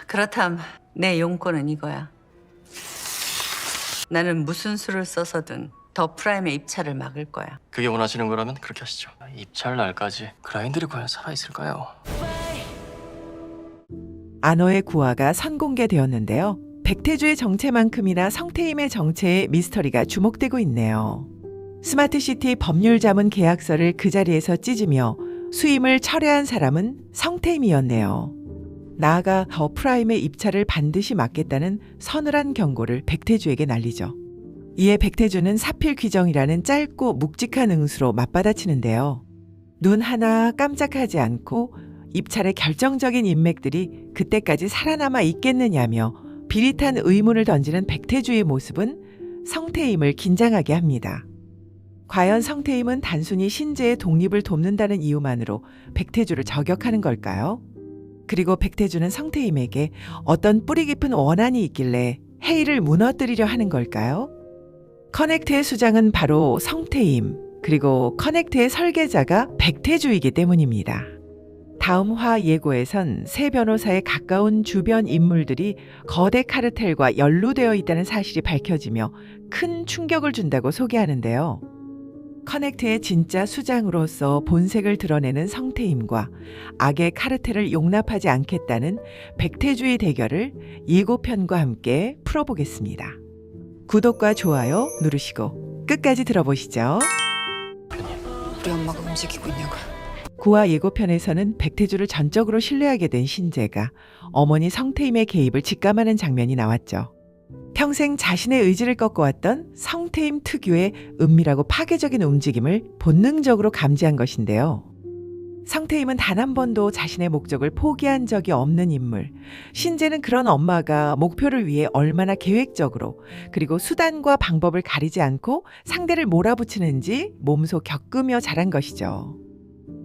그렇담 내 용건은 이거야. 나는 무슨 수를 써서든 더 프라임의 입찰을 막을 거야. 그게 원하시는 거라면 그렇게 하시죠. 입찰 날까지 그라인들이 과연 살아있을까요? 안호의 구화가 선공개되었는데요. 백태주의 정체만큼이나 성태임의 정체에 미스터리가 주목되고 있네요. 스마트시티 법률자문 계약서를 그 자리에서 찢으며 수임을 철회한 사람은 성태임이었네요. 나아가 더 프라임의 입찰을 반드시 막겠다는 서늘한 경고를 백태주에게 날리죠. 이에 백태주는 사필 규정이라는 짧고 묵직한 응수로 맞받아치는데요. 눈 하나 깜짝하지 않고 입찰의 결정적인 인맥들이 그때까지 살아남아 있겠느냐며 비릿한 의문을 던지는 백태주의 모습은 성태임을 긴장하게 합니다. 과연 성태임은 단순히 신재의 독립을 돕는다는 이유만으로 백태주를 저격하는 걸까요? 그리고 백태주는 성태임에게 어떤 뿌리 깊은 원한이 있길래 회의를 무너뜨리려 하는 걸까요? 커넥트의 수장은 바로 성태임, 그리고 커넥트의 설계자가 백태주이기 때문입니다. 다음 화 예고에선 새 변호사에 가까운 주변 인물들이 거대 카르텔과 연루되어 있다는 사실이 밝혀지며 큰 충격을 준다고 소개하는데요. 커넥트의 진짜 수장으로서 본색을 드러내는 성태임과 악의 카르텔을 용납하지 않겠다는 백태주의 대결을 예고편과 함께 풀어보겠습니다. 구독과 좋아요 누르시고 끝까지 들어보시죠. 우리 엄마가 움직이고 있냐고. 구화 예고편에서는 백태주를 전적으로 신뢰하게 된 신재가 어머니 성태임의 개입을 직감하는 장면이 나왔죠. 평생 자신의 의지를 꺾어왔던 성태임 특유의 은밀하고 파괴적인 움직임을 본능적으로 감지한 것인데요. 성태임은 단 한 번도 자신의 목적을 포기한 적이 없는 인물. 신재는 그런 엄마가 목표를 위해 얼마나 계획적으로 그리고 수단과 방법을 가리지 않고 상대를 몰아붙이는지 몸소 겪으며 자란 것이죠.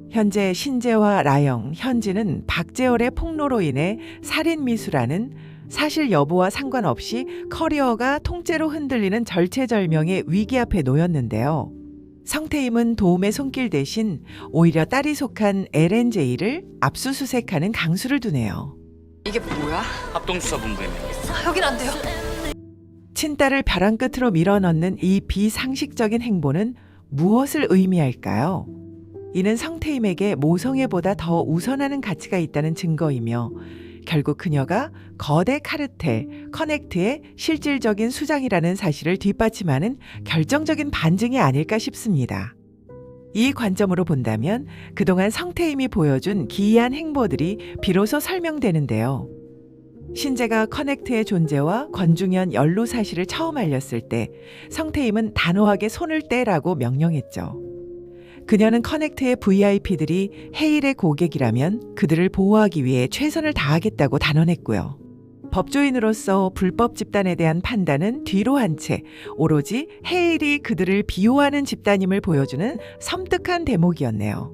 현재 신재와 라영, 현지는 박재월의 폭로로 인해 살인미수라는 사실 여부와 상관없이 커리어가 통째로 흔들리는 절체절명의 위기 앞에 놓였는데요. 성태임은 도움의 손길 대신 오히려 딸이 속한 LNJ를 압수수색하는 강수를 두네요. 이게 뭐야? 합동수사본부입니다. 여긴 안 돼요. 친딸을 벼랑 끝으로 밀어넣는 이 비상식적인 행보는 무엇을 의미할까요? 이는 성태임에게 모성애보다 더 우선하는 가치가 있다는 증거이며 결국 그녀가 거대 카르텔, 커넥트의 실질적인 수장이라는 사실을 뒷받침하는 결정적인 반증이 아닐까 싶습니다. 이 관점으로 본다면 그동안 성태임이 보여준 기이한 행보들이 비로소 설명되는데요. 신재가 커넥트의 존재와 권중현 연루 사실을 처음 알렸을 때 성태임은 단호하게 손을 떼라고 명령했죠. 그녀는 커넥트의 VIP들이 헤일의 고객이라면 그들을 보호하기 위해 최선을 다하겠다고 단언했고요. 법조인으로서 불법 집단에 대한 판단은 뒤로 한 채 오로지 헤일이 그들을 비호하는 집단임을 보여주는 섬뜩한 대목이었네요.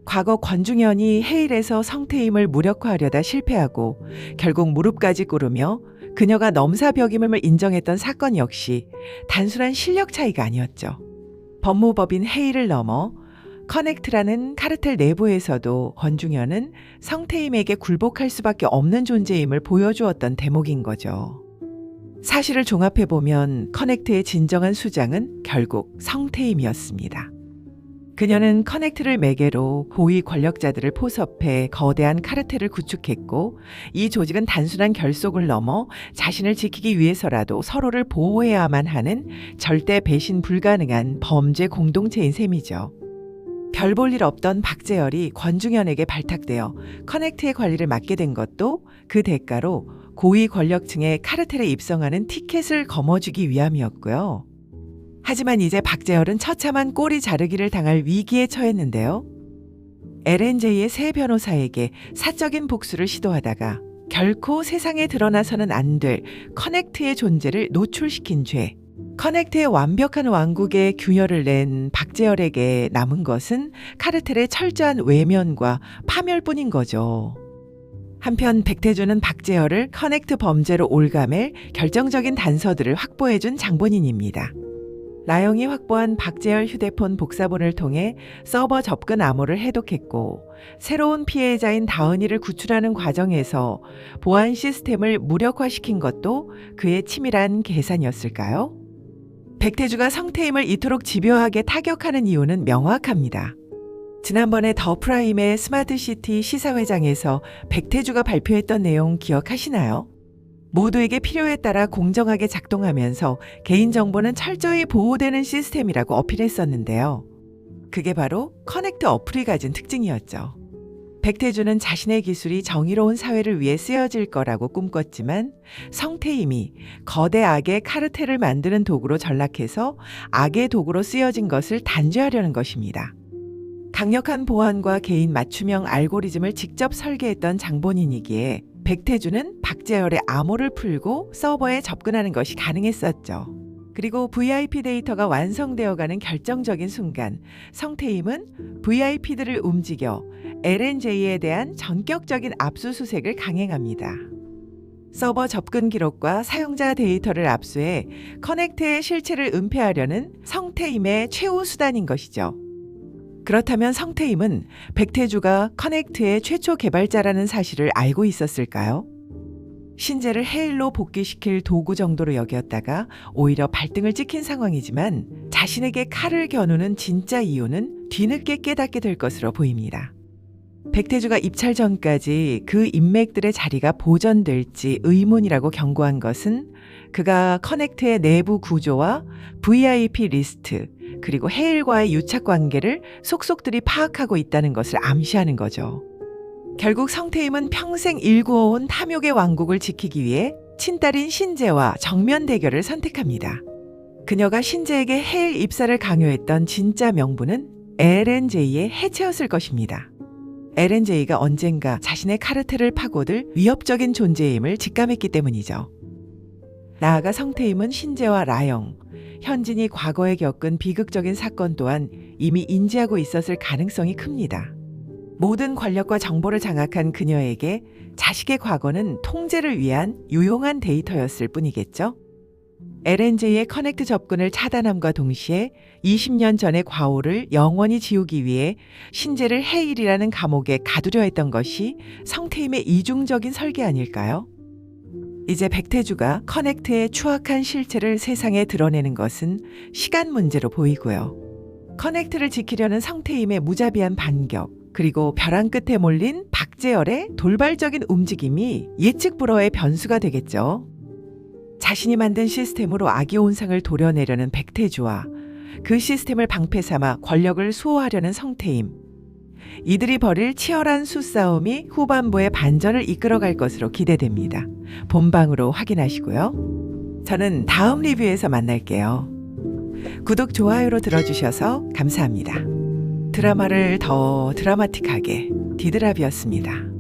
과거 권중현이 헤일에서 성태임을 무력화하려다 실패하고 결국 무릎까지 꿇으며 그녀가 넘사벽임을 인정했던 사건 역시 단순한 실력 차이가 아니었죠. 법무법인 헤일을 넘어 커넥트라는 카르텔 내부에서도 권중현은 성태임에게 굴복할 수밖에 없는 존재임을 보여주었던 대목인 거죠. 사실을 종합해보면 커넥트의 진정한 수장은 결국 성태임이었습니다. 그녀는 커넥트를 매개로 고위 권력자들을 포섭해 거대한 카르텔을 구축했고 이 조직은 단순한 결속을 넘어 자신을 지키기 위해서라도 서로를 보호해야만 하는 절대 배신 불가능한 범죄 공동체인 셈이죠. 별 볼 일 없던 박재열이 권중현에게 발탁되어 커넥트의 관리를 맡게 된 것도 그 대가로 고위 권력층의 카르텔에 입성하는 티켓을 거머쥐기 위함이었고요. 하지만 이제 박재열은 처참한 꼬리 자르기를 당할 위기에 처했는데요. LNJ의 새 변호사에게 사적인 복수를 시도하다가 결코 세상에 드러나서는 안 될 커넥트의 존재를 노출시킨 죄. 커넥트의 완벽한 왕국에 균열을 낸 박재열에게 남은 것은 카르텔의 철저한 외면과 파멸뿐인 거죠. 한편 백태주는 박재열을 커넥트 범죄로 올가맬 결정적인 단서들을 확보해준 장본인입니다. 라영이 확보한 박재열 휴대폰 복사본을 통해 서버 접근 암호를 해독했고 새로운 피해자인 다은이를 구출하는 과정에서 보안 시스템을 무력화시킨 것도 그의 치밀한 계산이었을까요? 백태주가 성태임을 이토록 집요하게 타격하는 이유는 명확합니다. 지난번에 더 프라임의 스마트시티 시사회장에서 백태주가 발표했던 내용 기억하시나요? 모두에게 필요에 따라 공정하게 작동하면서 개인정보는 철저히 보호되는 시스템이라고 어필했었는데요. 그게 바로 커넥트 어플이 가진 특징이었죠. 백태주는 자신의 기술이 정의로운 사회를 위해 쓰여질 거라고 꿈꿨지만 성태임이 거대 악의 카르텔을 만드는 도구로 전락해서 악의 도구로 쓰여진 것을 단죄하려는 것입니다. 강력한 보안과 개인 맞춤형 알고리즘을 직접 설계했던 장본인이기에 백태주는 박재열의 암호를 풀고 서버에 접근하는 것이 가능했었죠. 그리고 VIP 데이터가 완성되어가는 결정적인 순간 성태임은 VIP들을 움직여 LNJ에 대한 전격적인 압수수색을 강행합니다. 서버 접근 기록과 사용자 데이터를 압수해 커넥트의 실체를 은폐하려는 성태임의 최후 수단인 것이죠. 그렇다면 성태임은 백태주가 커넥트의 최초 개발자라는 사실을 알고 있었을까요? 신재를 헤일로 복귀시킬 도구 정도로 여겼다가 오히려 발등을 찍힌 상황이지만 자신에게 칼을 겨누는 진짜 이유는 뒤늦게 깨닫게 될 것으로 보입니다. 백태주가 입찰 전까지 그 인맥들의 자리가 보전될지 의문이라고 경고한 것은 그가 커넥트의 내부 구조와 VIP 리스트 그리고 헤일과의 유착 관계를 속속들이 파악하고 있다는 것을 암시하는 거죠. 결국 성태임은 평생 일구어온 탐욕의 왕국을 지키기 위해 친딸인 신재와 정면 대결을 선택합니다. 그녀가 신재에게 헤일 입사를 강요했던 진짜 명분은 LNJ의 해체였을 것입니다. LNJ가 언젠가 자신의 카르텔을 파고들 위협적인 존재임을 직감했기 때문이죠. 나아가 성태임은 신재와 라영, 현진이 과거에 겪은 비극적인 사건 또한 이미 인지하고 있었을 가능성이 큽니다. 모든 권력과 정보를 장악한 그녀에게 자식의 과거는 통제를 위한 유용한 데이터였을 뿐이겠죠. LNJ의 커넥트 접근을 차단함과 동시에 20년 전의 과오를 영원히 지우기 위해 신재를 헤일이라는 감옥에 가두려 했던 것이 성태임의 이중적인 설계 아닐까요? 이제 백태주가 커넥트의 추악한 실체를 세상에 드러내는 것은 시간 문제로 보이고요. 커넥트를 지키려는 성태임의 무자비한 반격, 그리고 벼랑 끝에 몰린 박재열의 돌발적인 움직임이 예측 불허의 변수가 되겠죠. 자신이 만든 시스템으로 악의 온상을 도려내려는 백태주와 그 시스템을 방패 삼아 권력을 수호하려는 성태임. 이들이 벌일 치열한 수싸움이 후반부의 반전을 이끌어갈 것으로 기대됩니다. 본방으로 확인하시고요. 저는 다음 리뷰에서 만날게요. 구독, 좋아요로 들어주셔서 감사합니다. 드라마를 더 드라마틱하게 디드랍이었습니다.